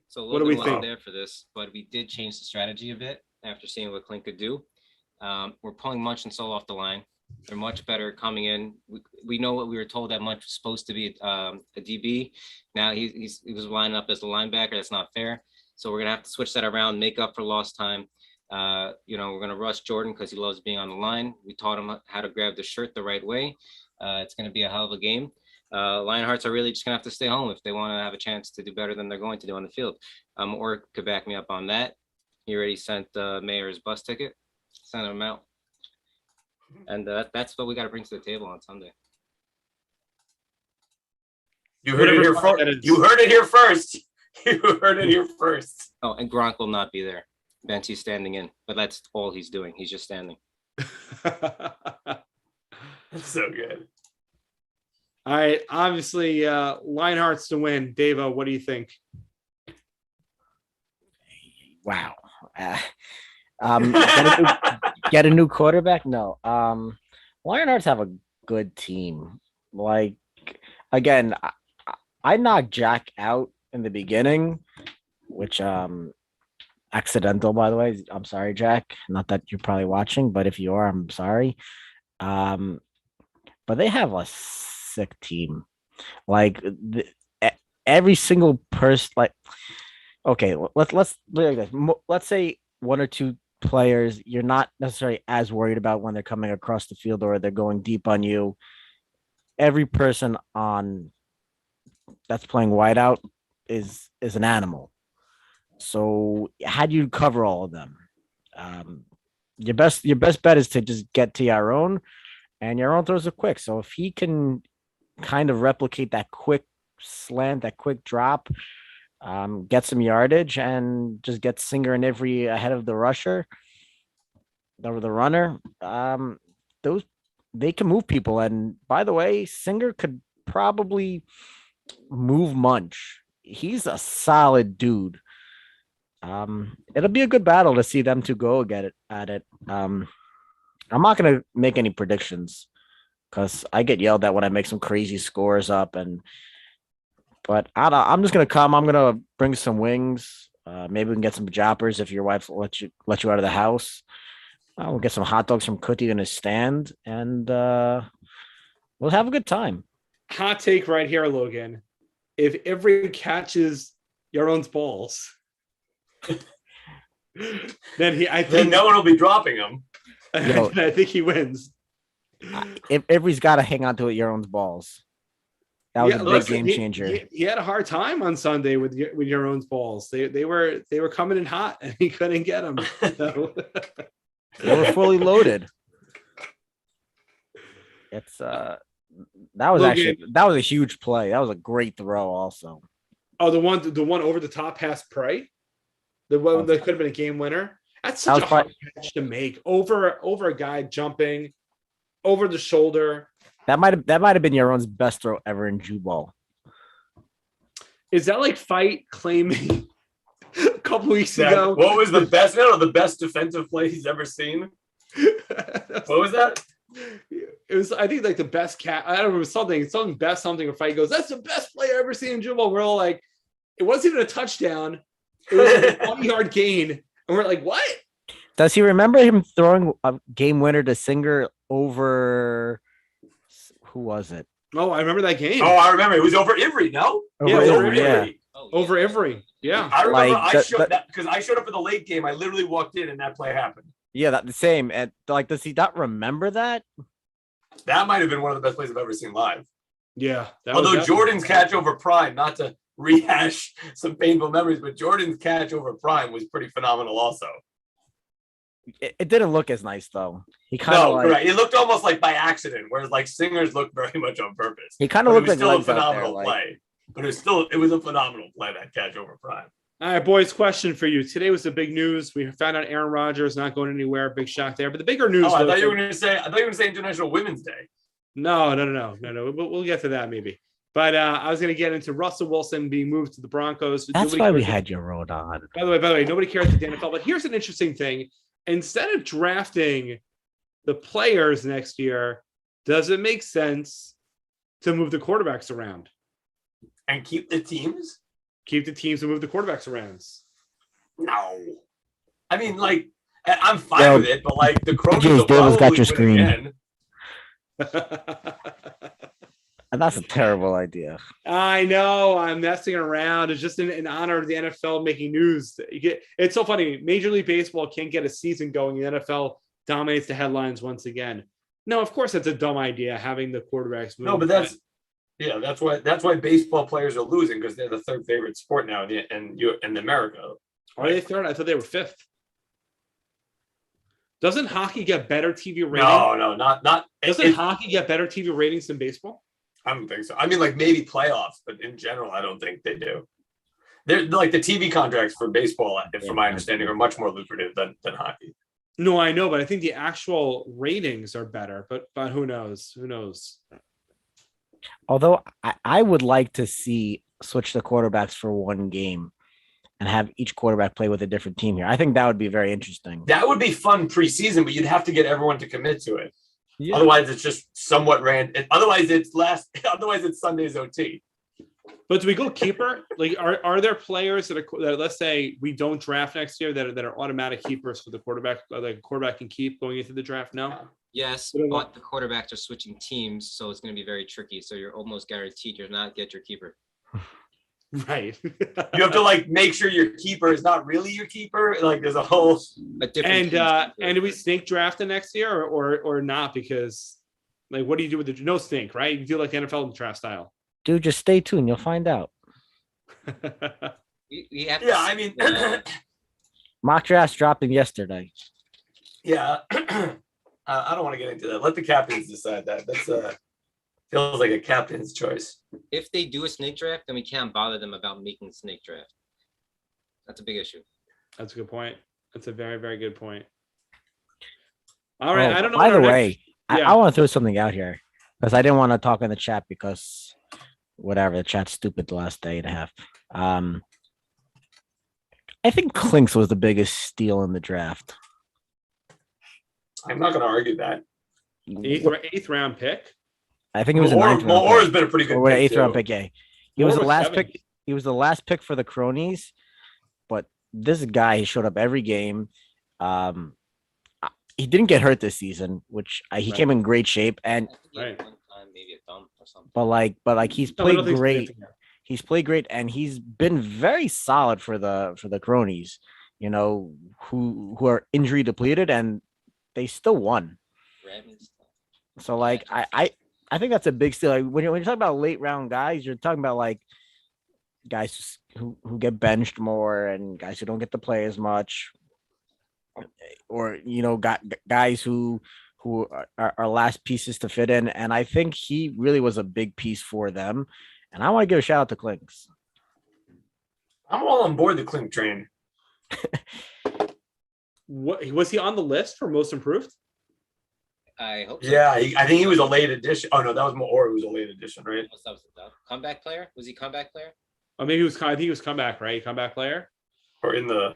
So what do we wasn't think there for this? But we did change the strategy a bit after seeing what Clint could do. We're pulling Munch and Soul off the line. They're much better coming in. We know what we were told that Munch was supposed to be a DB. Now he was lining up as a linebacker. That's not fair. So we're gonna have to switch that around, make up for lost time. We're gonna rush Jordan because he loves being on the line. We taught him how to grab the shirt the right way. It's gonna be a hell of a game. Lionhearts are really just gonna have to stay home if they want to have a chance to do better than they're going to do on the field. Or could back me up on that. He already sent Mayor's bus ticket. Send him out. And that's what we got to bring to the table on Sunday. You heard it here first. You heard it here first. You heard it here first. Oh, and Gronk will not be there. Benty's standing in, but that's all he's doing. He's just standing. That's so good. All right. Obviously, Lionhearts to win. Davo, what do you think? Wow. Get a new quarterback? No. Lionhearts have a good team. Like, again, I knocked Jack out in the beginning, which accidental, by the way. I'm sorry, Jack. Not that you're probably watching, but if you are, I'm sorry. But they have a sick team. Like every single person. Like, okay, let's like this. Let's say 1 or 2 players you're not necessarily as worried about when they're coming across the field or they're going deep on you. Every person on that's playing wideout is an animal. So how do you cover all of them? Your best bet is to just get to Yaron, and Yaron throws it quick. So if he can kind of replicate that quick slant, that quick drop, get some yardage, and just get Singer and Ivry ahead of the rusher, or the runner. Those they can move people. And by the way, Singer could probably move Munch. He's a solid dude. It'll be a good battle to see them two go at it. I'm not gonna make any predictions because I get yelled at when I make some crazy scores up, but I'm just gonna come. I'm gonna bring some wings. Maybe we can get some joppers if your wife lets you out of the house. We'll get some hot dogs from Kuti in his stand, and we'll have a good time. Hot take right here, Logan. If Ivry catches Yaron's balls, then no one will be dropping them. I think he wins. Avery's got to hang on to your own balls. That was a big listen, game changer. He had a hard time on Sunday with your own balls. They were coming in hot, and he couldn't get them. So. They were fully loaded. It's that was a huge play. That was a great throw, also. Oh, the one over the top past Prey, the one that could have been a game winner. That's such a hard catch to make over a guy jumping over the shoulder. That might have been Yaron's best throw ever in Jubal. Is that like fight claiming a couple weeks ago? What was the best? No, the best defensive play he's ever seen. What was that? It was, I think, like the best cat. I don't know, it was something best something. Or fight goes, that's the best play I've ever seen in Jubal. We're all like, it wasn't even a touchdown. It was like a 20-yard gain, and we're like, what? Does he remember him throwing a game winner to Singer over? Who was it? Oh, I remember that game. Oh, I remember. It was over Ivry, no? Over Ivry. Yeah. Over Ivry. Yeah. I remember I showed up for the late game. I literally walked in and that play happened. Yeah, that the same. And like, does he not remember that? That might have been one of the best plays I've ever seen live. Yeah. Although Jordan's catch over Prime, not to rehash some painful memories, but Jordan's catch over Prime was pretty phenomenal also. It didn't look as nice though. He kind of correct. It looked almost like by accident, whereas like Singer's looked very much on purpose. He kind of looked like still a phenomenal play. But it was a phenomenal play, that catch over Prime. All right, boys, question for you. Today was the big news. We found out Aaron Rodgers not going anywhere. Big shock there. But the bigger news. I thought you were going to say International Women's Day. No. We'll get to that maybe. But I was going to get into Russell Wilson being moved to the Broncos. That's why we had your road on. By the way, nobody cares at the NFL. But here's an interesting thing. Instead of drafting the players next year, does it make sense to move the quarterbacks around? And keep the teams? Keep the teams and move the quarterbacks around. No. I mean, like, I'm fine with it, but like the Cronies Davis got your screen. Again. And that's a terrible idea. I know. I'm messing around. It's just in honor of the NFL making news. It's so funny. Major League Baseball can't get a season going. The NFL dominates the headlines once again. No, of course that's a dumb idea, having the quarterbacks move. No, but that's why baseball players are losing, because they're the third favorite sport now in America. Are they third? I thought they were fifth. Doesn't hockey get better TV ratings? No, not. Doesn't hockey get better TV ratings than baseball? I don't think so. I mean, like maybe playoffs, but in general, I don't think they do. They're like the TV contracts for baseball, from my understanding, are much more lucrative than hockey. No, I know, but I think the actual ratings are better. But who knows? Who knows? Although I would like to see switch the quarterbacks for one game and have each quarterback play with a different team here. I think that would be very interesting. That would be fun preseason, but you'd have to get everyone to commit to it. Yeah. Otherwise, it's just somewhat random. Otherwise, it's Sunday's OT. But do we go keeper? Like, are there players that let's say we don't draft next year that are automatic keepers for the quarterback? Like, quarterback can keep going into the draft now. Yes, but the quarterbacks are switching teams, so it's going to be very tricky. So you're almost guaranteed you're not get your keeper. Right. You have to like make sure your keeper is not really your keeper. Like there's a different. And do we snake draft the next year or not? Because like, what do you do with the no snake? Right? You do like NFL draft style. Dude, just stay tuned. You'll find out. I mean, mock drafts dropping yesterday. Yeah. I don't want to get into that. Let the captains decide that. That's feels like a captain's choice. If they do a snake draft, then we can't bother them about making a snake draft. That's a big issue. That's a good point. That's a very, very good point. All right. I don't know. By the way, I want to throw something out here because I didn't want to talk in the chat because whatever, the chat's stupid the last day and a half. I think Klinks was the biggest steal in the draft. I'm not going to argue that. Eighth round pick. I think it was a ninth round. Moore has been a pretty good pick. Eighth round pick. Yeah, he was the last pick. He was the last pick for the Cronies, but this guy, he showed up every game. He didn't get hurt this season, which he came in great shape. And one time maybe a thumb or something. But he's played great. He's played great, and he's been very solid for the Cronies. You know, who are injury depleted, and they still won. So like I think that's a big steal. Like when you're talking about late round guys, you're talking about like guys who get benched more and guys who don't get to play as much, or got guys who are last pieces to fit in. And I think he really was a big piece for them. And I want to give a shout out to Clinks. I'm all on board the Clink train. What was he on the list for most improved? I hope so. Yeah, I think he was a late addition. Oh no, that was Maor who was a late addition, right? That was the comeback player. Was he comeback player? Oh, maybe he was. I think he was comeback, right? Comeback player. Or in the.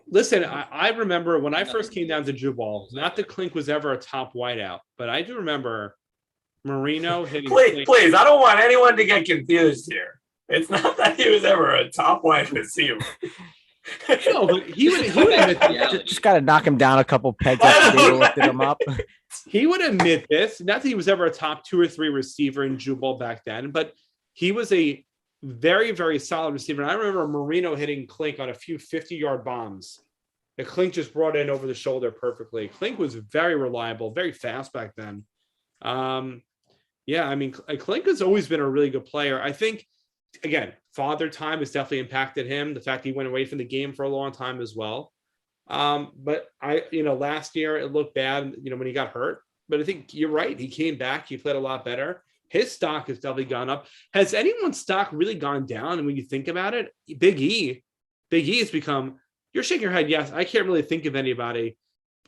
Listen, I remember when I first came down to Jubal. Not that Clink was ever a top whiteout, but I do remember Marino hitting. Please, I don't want anyone to get confused here. It's not that he was ever a top wide receiver. No, but he would just got to knock him down a couple pegs after they lifted him up. He would admit this. Not that he was ever a top 2 or 3 receiver in Jubal back then, but he was a very, very solid receiver. And I remember Marino hitting Clink on a few 50-yard bombs. The Clink just brought in over the shoulder perfectly. Clink was very reliable, very fast back then. Yeah, I mean, Clink has always been a really good player. I think, again, father time has definitely impacted him. The fact he went away from the game for a long time as well. But last year it looked bad, when he got hurt. But I think you're right. He came back. He played a lot better. His stock has definitely gone up. Has anyone's stock really gone down? And when you think about it, Big E has become. You're shaking your head. Yes, I can't really think of anybody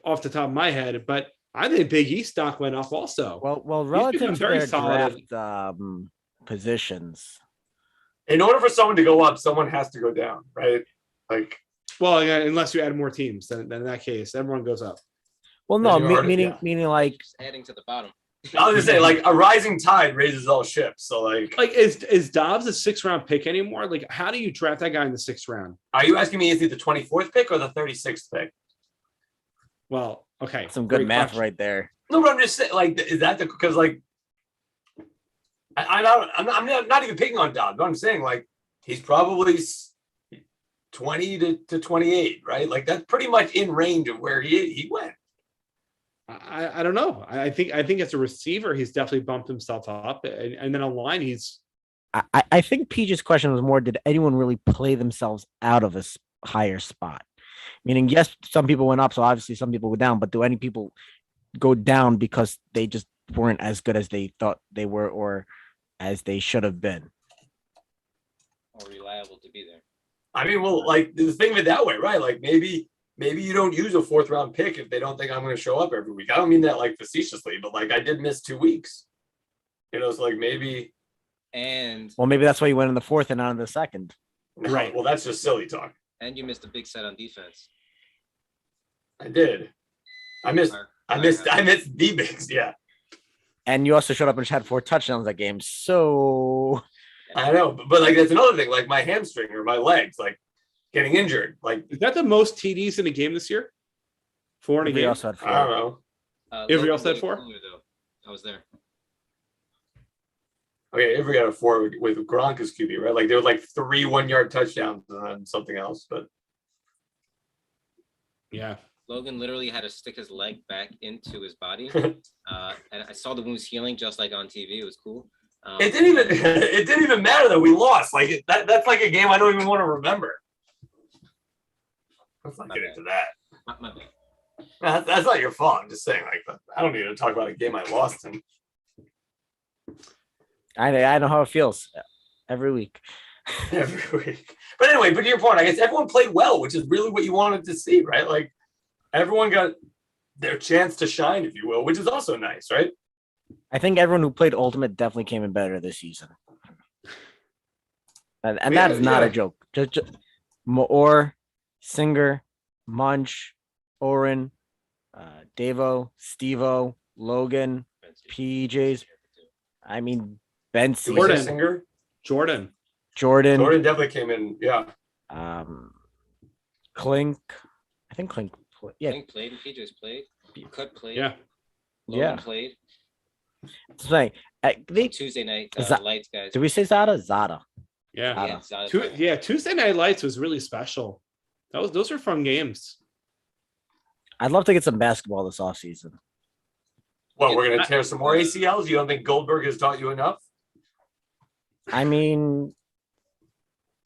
off the top of my head, but I think Big E stock went up also. Well, relative to very their solid draft positions. In order for someone to go up, someone has to go down, right? Like, well, yeah, unless you add more teams, then in that case, everyone goes up. Well, no, meaning like just adding to the bottom. I was gonna say, like, a rising tide raises all ships. So, like is Dobbs a 6th-round pick anymore? Like, how do you draft that guy in the 6th round? Are you asking me is he the 24th pick or the 36th pick? Well, okay, some good math question. right there. No, but I'm just saying, like, is that because like I'm not even picking on Dobbs, but I'm saying like he's probably 20 to 28, right? Like that's pretty much in range of where he went. I don't know. I think as a receiver, he's definitely bumped himself up, and then online, he's. I think PJ's question was more: did anyone really play themselves out of a higher spot? Meaning, yes, some people went up, so obviously some people went down. But do any people go down because they just weren't as good as they thought they were, or as they should have been, or reliable to be there? I mean, well, like think of it that way, right? Like maybe you don't use a 4th-round pick if they don't think I'm going to show up every week. I don't mean that like facetiously, but like I did miss 2 weeks. So like maybe. And well, maybe that's why you went in the 4th and not in the 2nd. No, right. Well, that's just silly talk. And you missed a big set on defense. I did. I missed the bigs. Yeah. And you also showed up and had 4 touchdowns that game. So I know, but like that's another thing. Like my hamstring or my legs, like getting injured. Like is that the most TDs in a game this year? 4 in a game. Also had 4. I don't know. Avery also had 4. I was there. Okay, Avery got a 4 with Gronk as QB, right? Like there was like 3 1-yard touchdowns and something else, but yeah. Logan literally had to stick his leg back into his body, and I saw the wounds healing just like on TV. It was cool. It didn't even matter that we lost. Like that's like a game I don't even want to remember. Let's not get into that. My bad. That's not your fault. I'm just saying, like, I don't need to talk about a game I lost in. I know how it feels every week. Every week. But anyway, but to your point, I guess everyone played well, which is really what you wanted to see, right? Like everyone got their chance to shine, if you will, which is also nice, right? I think everyone who played Ultimate definitely came in better this season. And that is not a joke. Just Maor, Singer, Munch, Oren, Davo, Stevo, Logan, PJs. I mean, Benson, Jordan definitely came in. Yeah. Clink. I think Clink. Yeah. Clink played. PJ's played. Cut played. Yeah. Logan played. It's like Tuesday night lights, guys. Did we say Zada? Yeah. Zada. Tuesday night lights was really special. Those are fun games. I'd love to get some basketball this offseason. What, we're gonna tear some more ACLs? You don't think Goldberg has taught you enough? I mean,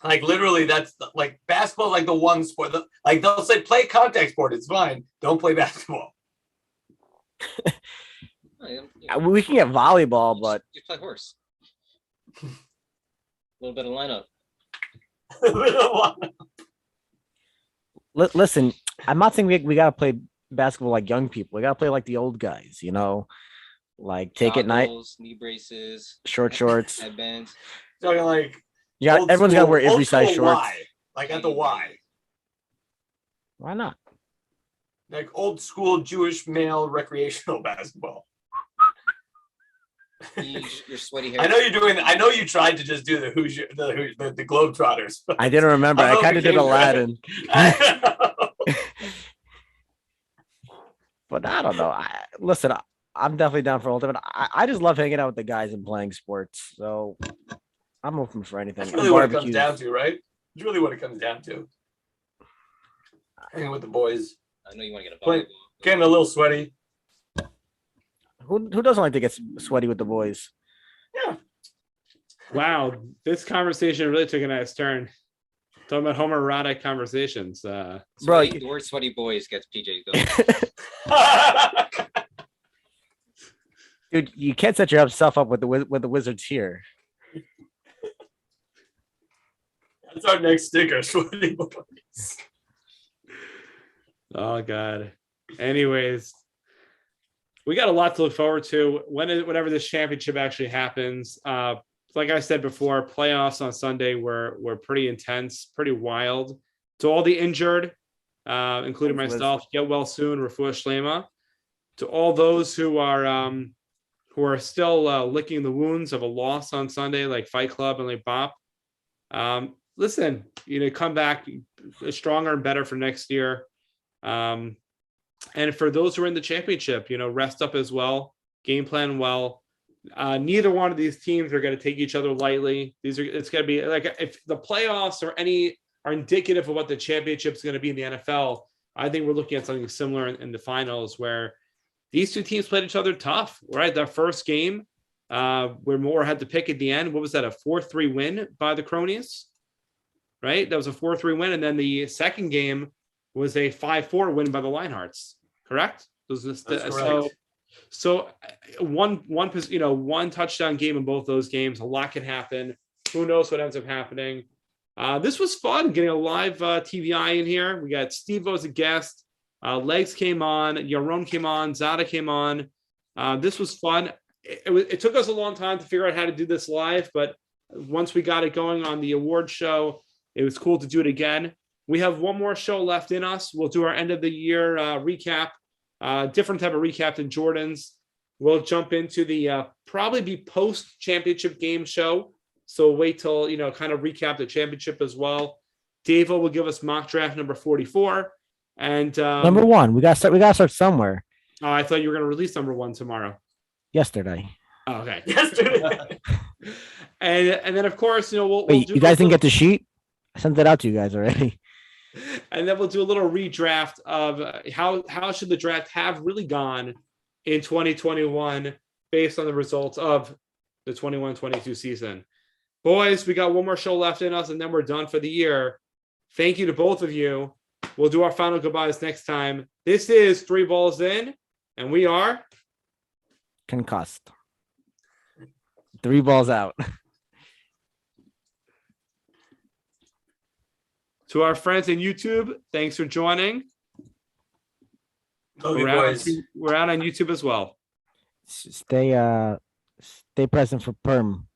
Like literally, that's like basketball, like the one sport. Like they'll say, play contact sport. It's fine. Don't play basketball. we can get volleyball, but you play horse. A little bit of lineup. listen, I'm not saying we gotta play basketball like young people. We gotta play like the old guys, you know, like take it night, Goggles, knee braces, short shorts. headbands. Talking like Yeah, old everyone's school- gotta wear every old size school shorts. Y, like at the Y, Why not? like old school Jewish male recreational basketball. Your sweaty hair. I know you're doing. I know you tried to just do the Hoosier, the Globetrotters. I didn't remember. I know kind of it did became- Aladdin, I know. but I don't know. Listen, I'm definitely down for all of it. I just love hanging out with the guys and playing sports. So I'm open for anything. That's really what it Barbecues. comes down to, right? It's really what it comes down to. Hanging with the boys, I know you want to get a Play- volleyball. getting a little sweaty. Who doesn't like to get sweaty with the boys? Yeah. Wow, this conversation really took a nice turn. Talking about homoerotic conversations. Bro, The word sweaty boys gets PJ though. dude, you can't set yourself up with the Wizards here. That's our next sticker. Sweaty boys. Oh God. Anyways, we got a lot to look forward to whenever this championship actually happens. Like I said before, playoffs on Sunday were pretty intense, pretty wild. To all the injured, including Thanks, Liz. myself, get well soon, Refuah Shlema. To all those who are still licking the wounds of a loss on Sunday, like Fight Club and like Bop. Listen, come back stronger and better for next year. And for those who are in the championship, rest up as well, game plan well. Neither one of these teams are going to take each other lightly. It's going to be like, if the playoffs are indicative of what the championship is going to be in the NFL, I think we're looking at something similar in the finals, where these two teams played each other tough, right? Their first game, where Moore had to pick at the end. What was that? A 4-3 win by the Cronies, right? That was a 4-3 win. And then the second game was a 5-4 win by the Lionhearts, correct? That's correct. So one touchdown game in both those games. A lot can happen. Who knows what ends up happening? This was fun getting a live TVI in here. We got Steve as a guest. Legs came on. Yaron came on. Zada came on. This was fun. It took us a long time to figure out how to do this live, but once we got it going on the award show, it was cool to do it again. We have one more show left in us. We'll do our end of the year recap, different type of recap than Jordan's. We'll jump into the probably be post championship game show. So wait till, kind of recap the championship as well. Davo will give us mock draft number 44. And Number one, we got to start somewhere. Oh, I thought you were going to release number one tomorrow. Yesterday. Oh, okay. Yesterday. and then of course, we'll Wait, do you guys a didn't get little- the sheet? I sent it out to you guys already. And then we'll do a little redraft of how should the draft have really gone in 2021 based on the results of the 21-22 season. Boys, we got one more show left in us, and then we're done for the year. Thank you to both of you. We'll do our final goodbyes next time. This is 3 Balls In, and we are Concussed. 3 balls out. to our friends in YouTube. Thanks for joining. Love you, boys. We're out on YouTube as well. Stay present for perm.